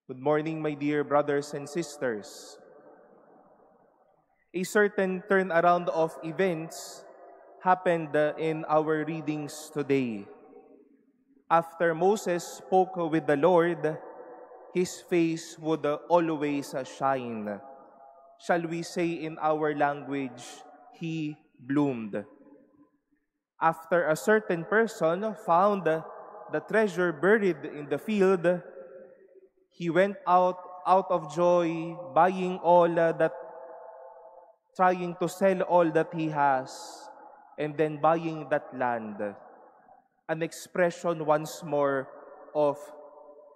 Good morning, my dear brothers and sisters. A certain turnaround of events happened in our readings today. After Moses spoke with the Lord, his face would always shine. Shall we say in our language, he bloomed. After a certain person found the treasure buried in the field, he went out of joy, buying all that, trying to sell all that he has, and then buying that land. An expression once more of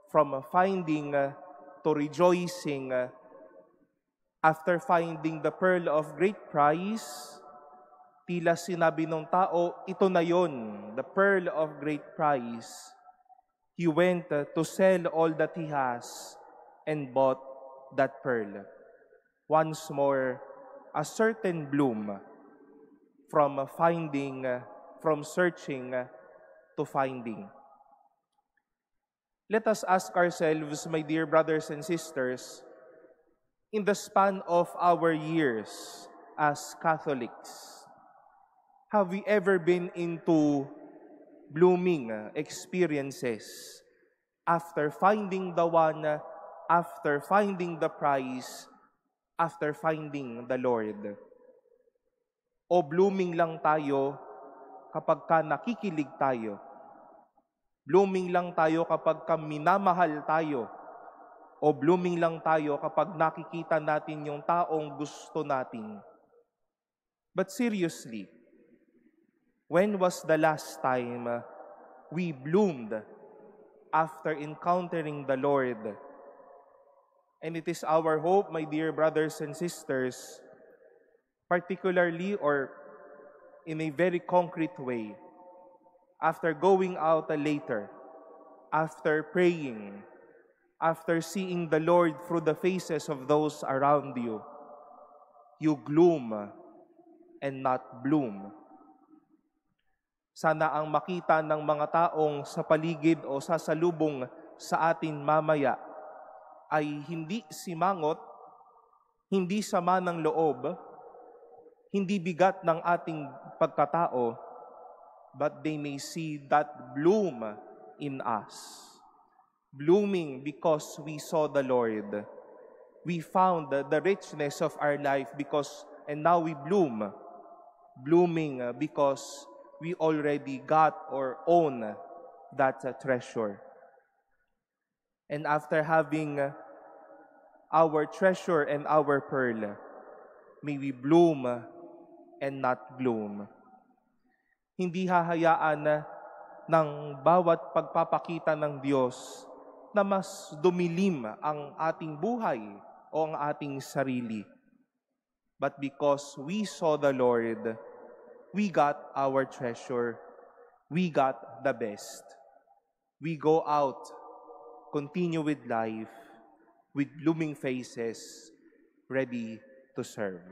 from finding to rejoicing. After finding the pearl of great price, tila sinabi ng tao, ito na yon, the pearl of great price. He went to sell all that he has and bought that pearl. Once more, a certain bloom from from searching to finding. Let us ask ourselves, my dear brothers and sisters, in the span of our years as Catholics, have we ever been into blooming experiences after finding the one, after finding the prize, after finding the Lord? O blooming lang tayo kapag ka nakikilig tayo? Blooming lang tayo kapag ka minamahal tayo? O blooming lang tayo kapag nakikita natin yung taong gusto natin? But seriously, when was the last time we bloomed after encountering the Lord? And it is our hope, my dear brothers and sisters, particularly or in a very concrete way, after going out later, after praying, after seeing the Lord through the faces of those around you, you gloom and not bloom. Sana ang makita ng mga taong sa paligid o sasalubong sa atin mamaya ay hindi simangot, hindi sama ng loob, hindi bigat ng ating pagkatao, but they may see that bloom in us. Blooming because we saw the Lord. We found the richness of our life and now we bloom. Blooming because we already got or own that treasure. And after having our treasure and our pearl, may we bloom and not gloom. Hindi hahayaan ng bawat pagpapakita ng Diyos na mas dumilim ang ating buhay o ang ating sarili. But because we saw the Lord, we got our treasure. We got the best. We go out, continue with life, with blooming faces, ready to serve.